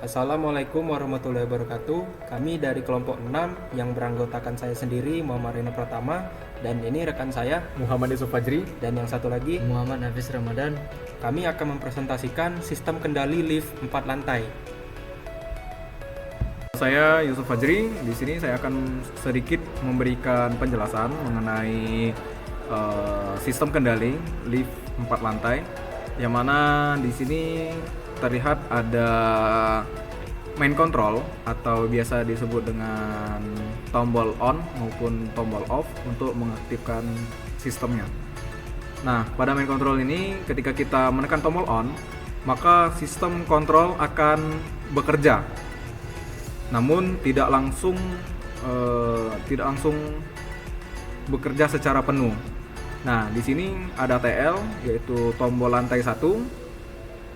Assalamualaikum warahmatullahi wabarakatuh. Kami dari kelompok 6 yang beranggotakan saya sendiri, Muhammad Rino Pratama, dan ini rekan saya Muhammad Yusuf Fajri. dan yang satu lagi. Muhammad Hafiz Ramadan. Kami akan mempresentasikan sistem kendali lift 4 lantai. Saya Yusuf Fajri. Di sini saya akan sedikit memberikan penjelasan mengenai sistem kendali lift 4 lantai. Yang mana di sini terlihat ada main control atau biasa disebut dengan tombol on maupun tombol off untuk mengaktifkan sistemnya. Nah, pada main control ini ketika kita menekan tombol on, maka sistem kontrol akan bekerja. Namun tidak langsung bekerja secara penuh. Nah, di sini ada TL yaitu tombol lantai 1,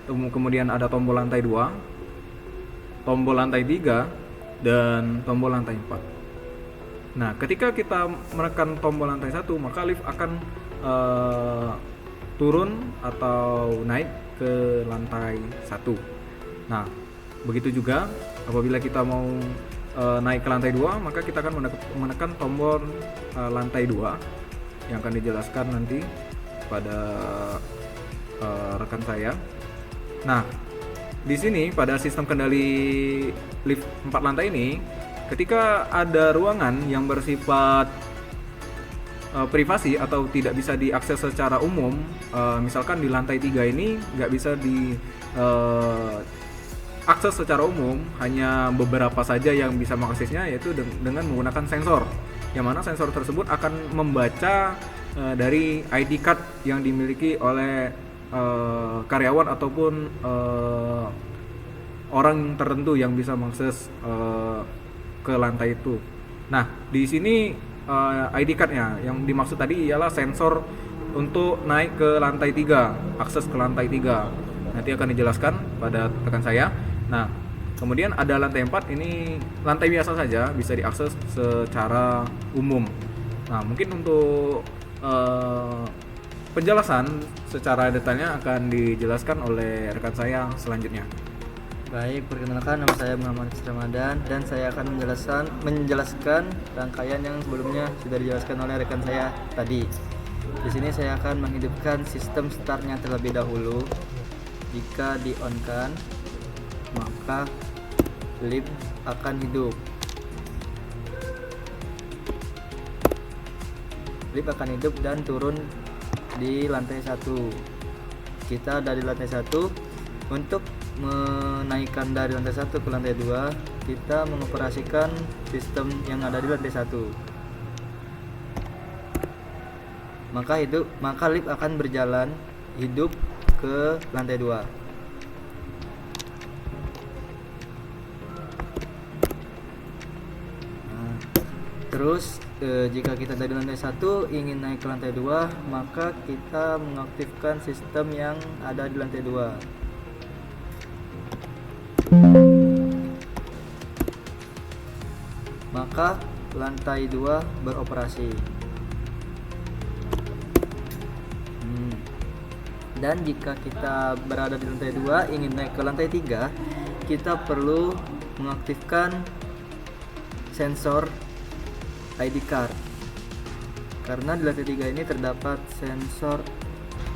kemudian ada tombol lantai 2, tombol lantai 3, dan tombol lantai 4. Nah, ketika kita menekan tombol lantai 1, maka lift akan turun atau naik ke lantai 1. Nah, begitu juga apabila kita mau naik ke lantai 2, maka kita akan menekan tombol lantai 2 yang akan dijelaskan nanti pada rekan saya. Nah, di sini pada sistem kendali lift 4 lantai ini, ketika ada ruangan yang bersifat privasi atau tidak bisa diakses secara umum, misalkan di lantai 3 ini nggak bisa diakses secara umum, hanya beberapa saja yang bisa mengaksesnya, yaitu dengan menggunakan sensor, yang mana sensor tersebut akan membaca dari ID card yang dimiliki oleh karyawan ataupun orang tertentu yang bisa mengakses ke lantai itu. Nah, di sini ID card-nya yang dimaksud tadi ialah sensor untuk naik ke lantai 3, akses ke lantai 3. Nanti akan dijelaskan pada rekan saya. Nah, kemudian ada lantai 4, ini lantai biasa saja, bisa diakses secara umum. Nah, mungkin untuk penjelasan secara detailnya akan dijelaskan oleh rekan saya selanjutnya. Baik, perkenalkan, nama saya Muhammad Hafiz Ramadan dan saya akan menjelaskan rangkaian yang sebelumnya sudah dijelaskan oleh rekan saya tadi. Di sini saya akan menghidupkan sistem startnya terlebih dahulu. Jika di-on-kan, maka lift akan hidup. Lift akan hidup dan turun di lantai 1. Kita dari lantai 1. Untuk menaikkan dari lantai 1 ke lantai 2, kita mengoperasikan sistem yang ada di lantai 1. Maka lift akan berjalan hidup ke lantai 2. Terus jika kita dari lantai 1 ingin naik ke lantai 2, maka kita mengaktifkan sistem yang ada di lantai 2. Maka lantai 2 beroperasi. Dan jika kita berada di lantai 2 ingin naik ke lantai 3, kita perlu mengaktifkan sensor ID card. Karena di lantai 3 ini terdapat sensor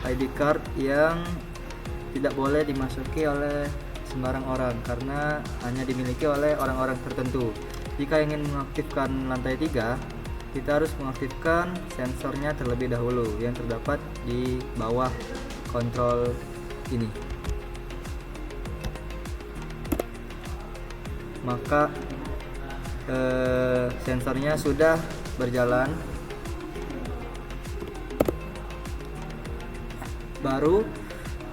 ID card yang tidak boleh dimasuki oleh sembarang orang karena hanya dimiliki oleh orang-orang tertentu. Jika ingin mengaktifkan lantai 3, kita harus mengaktifkan sensornya terlebih dahulu yang terdapat di bawah kontrol ini. Maka sensornya sudah berjalan, baru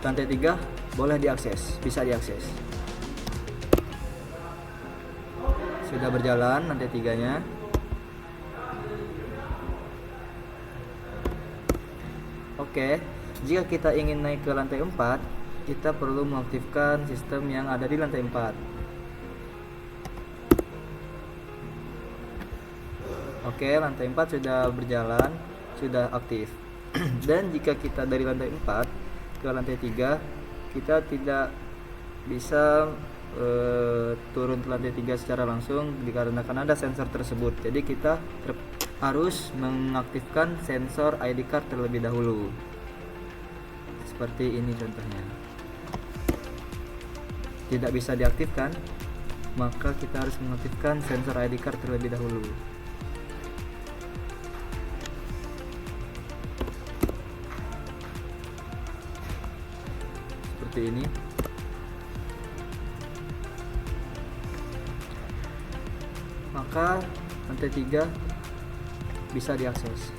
lantai 3 boleh diakses, bisa diakses. Sudah berjalan lantai 3-nya. Oke, jika kita ingin naik ke lantai 4, kita perlu mengaktifkan sistem yang ada di lantai 4. Oke, lantai 4 sudah berjalan, sudah aktif. Dan jika kita dari lantai 4 ke lantai 3, kita tidak bisa turun ke lantai 3 secara langsung dikarenakan ada sensor tersebut. Jadi kita harus mengaktifkan sensor ID card terlebih dahulu. Seperti ini contohnya. Tidak bisa diaktifkan, maka kita harus mengaktifkan sensor ID card terlebih dahulu. Seperti ini. Maka lantai 3 bisa diakses.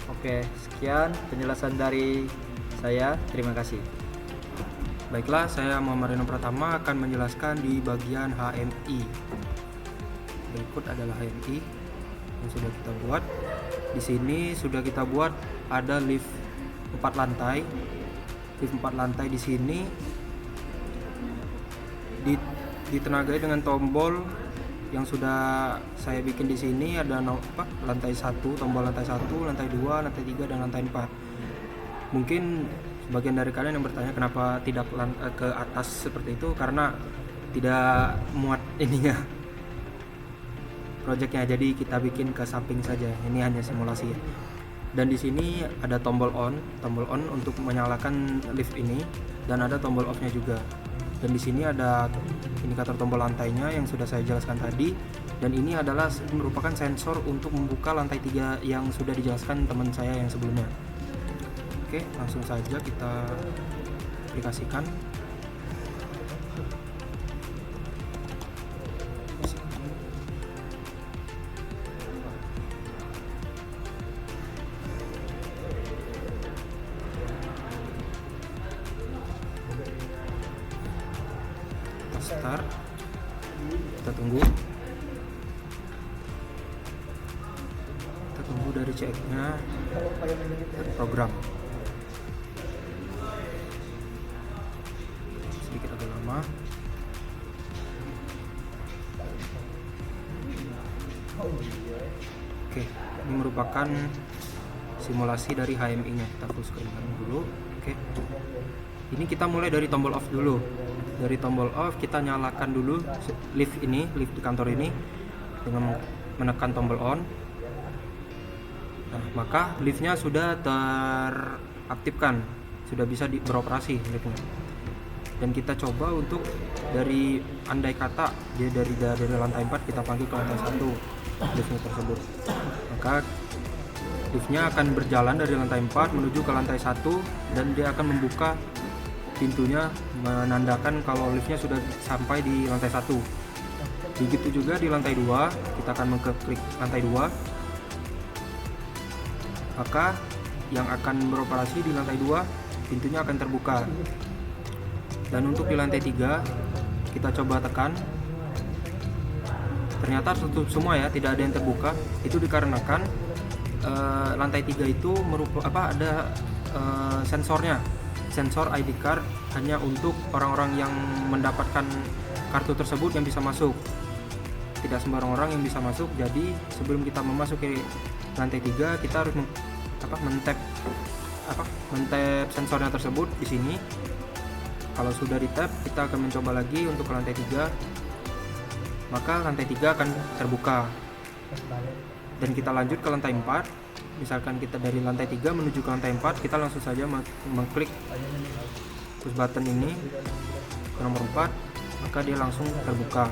Oke, sekian penjelasan dari saya. Terima kasih. Baiklah, saya Muhammad Reno Pratama akan menjelaskan di bagian HMI. Berikut adalah HMI yang sudah kita buat. Di sini sudah kita buat ada lift 4 lantai. Lift 4 lantai di sini ditenagai dengan tombol yang sudah saya bikin di sini. Ada lantai 1, tombol lantai 1, lantai 2, lantai 3 dan lantai 4. Mungkin sebagian dari kalian yang bertanya kenapa tidak ke atas seperti itu, karena tidak muat ininya projectnya, jadi kita bikin ke samping saja. Ini hanya simulasi. Dan di sini ada tombol on untuk menyalakan lift ini, dan ada tombol off-nya juga. Dan di sini ada indikator tombol lantainya yang sudah saya jelaskan tadi, dan ini adalah merupakan sensor untuk membuka lantai 3 yang sudah dijelaskan teman saya yang sebelumnya. Oke, langsung saja kita aplikasikan. Start, kita tunggu dari ceknya program. Sedikit agak lama. Oke, ini merupakan simulasi dari HMI-nya. Kita full screen dulu. Oke, ini kita mulai dari tombol off dulu. Dari tombol off kita nyalakan dulu lift di kantor ini dengan menekan tombol on. Nah, maka liftnya sudah teraktifkan, sudah bisa beroperasi liftnya. Dan kita coba untuk dari andai kata dia dari lantai 4 kita panggil ke lantai 1 liftnya tersebut. Maka liftnya akan berjalan dari lantai 4 menuju ke lantai 1 dan dia akan membuka pintunya, menandakan kalau liftnya sudah sampai di lantai 1. Begitu juga di lantai 2, kita akan mengklik lantai 2. Maka yang akan beroperasi di lantai 2, pintunya akan terbuka. Dan untuk di lantai 3, kita coba tekan. Ternyata tutup semua ya, tidak ada yang terbuka. Itu dikarenakan lantai 3 itu ada sensornya. Sensor ID card hanya untuk orang-orang yang mendapatkan kartu tersebut yang bisa masuk. Tidak sembarang orang yang bisa masuk. Jadi sebelum kita memasuki lantai 3, kita harus men-tap sensornya tersebut di sini. Kalau sudah di-tap, kita akan mencoba lagi untuk ke lantai 3. Maka lantai 3 akan terbuka. Dan kita lanjut ke lantai 4. Misalkan kita dari lantai 3 menuju ke lantai 4, kita langsung saja mengklik push button ini ke nomor 4, maka dia langsung terbuka.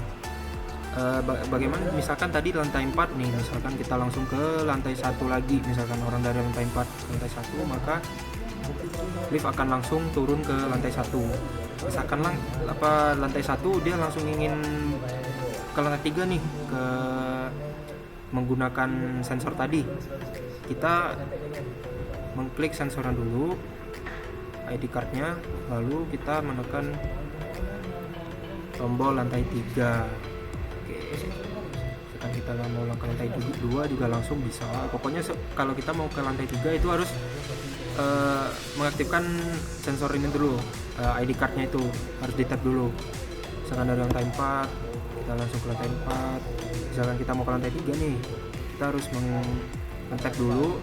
Bagaimana misalkan tadi lantai 4 nih, misalkan kita langsung ke lantai 1 lagi, misalkan orang dari lantai 4 ke lantai 1, maka lift akan langsung turun ke lantai 1. Misalkan lantai 1 dia langsung ingin ke lantai 3 nih, ke menggunakan sensor tadi. Kita mengklik sensornya dulu, ID cardnya, lalu kita menekan tombol lantai 3. Oke, sekarang kita mau ke lantai 2 juga langsung bisa. Pokoknya kalau kita mau ke lantai 3 itu harus mengaktifkan sensor ini dulu, ID cardnya itu harus di-tap dulu. Misalkan dari lantai 4 kita langsung ke lantai 4. Misalkan kita mau ke lantai 3 nih, kita harus men-tap dulu.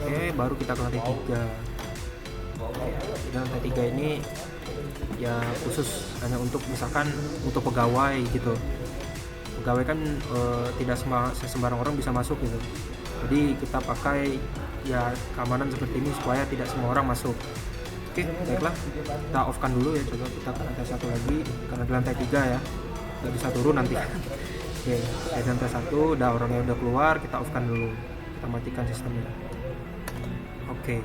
Oke, baru kita ke lantai 3. Oke, di lantai 3 ini ya khusus hanya untuk misalkan untuk pegawai gitu. Pegawai kan tidak sembarang orang bisa masuk gitu. Jadi kita pakai ya keamanan seperti ini supaya tidak semua orang masuk. Oke, baiklah, kita off kan dulu ya, coba kita ke lantai 1 lagi karena di lantai 3 ya, nggak bisa turun nanti. Oke, di lantai 1 udah orangnya udah keluar, kita off kan dulu, kita matikan sistemnya. Oke,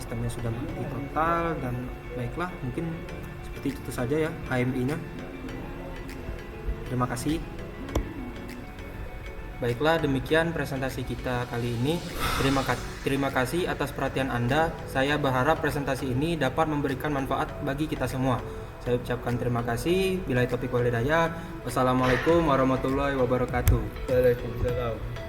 sistemnya sudah mati total dan baiklah, mungkin seperti itu saja ya HMI-nya. Terima kasih. Baiklah, demikian presentasi kita kali ini. Terima kasih atas perhatian Anda. Saya berharap presentasi ini dapat memberikan manfaat bagi kita semua. Saya ucapkan terima kasih. Billahi taufiq wal hidayah. Wassalamualaikum warahmatullahi wabarakatuh. Waalaikumsalam.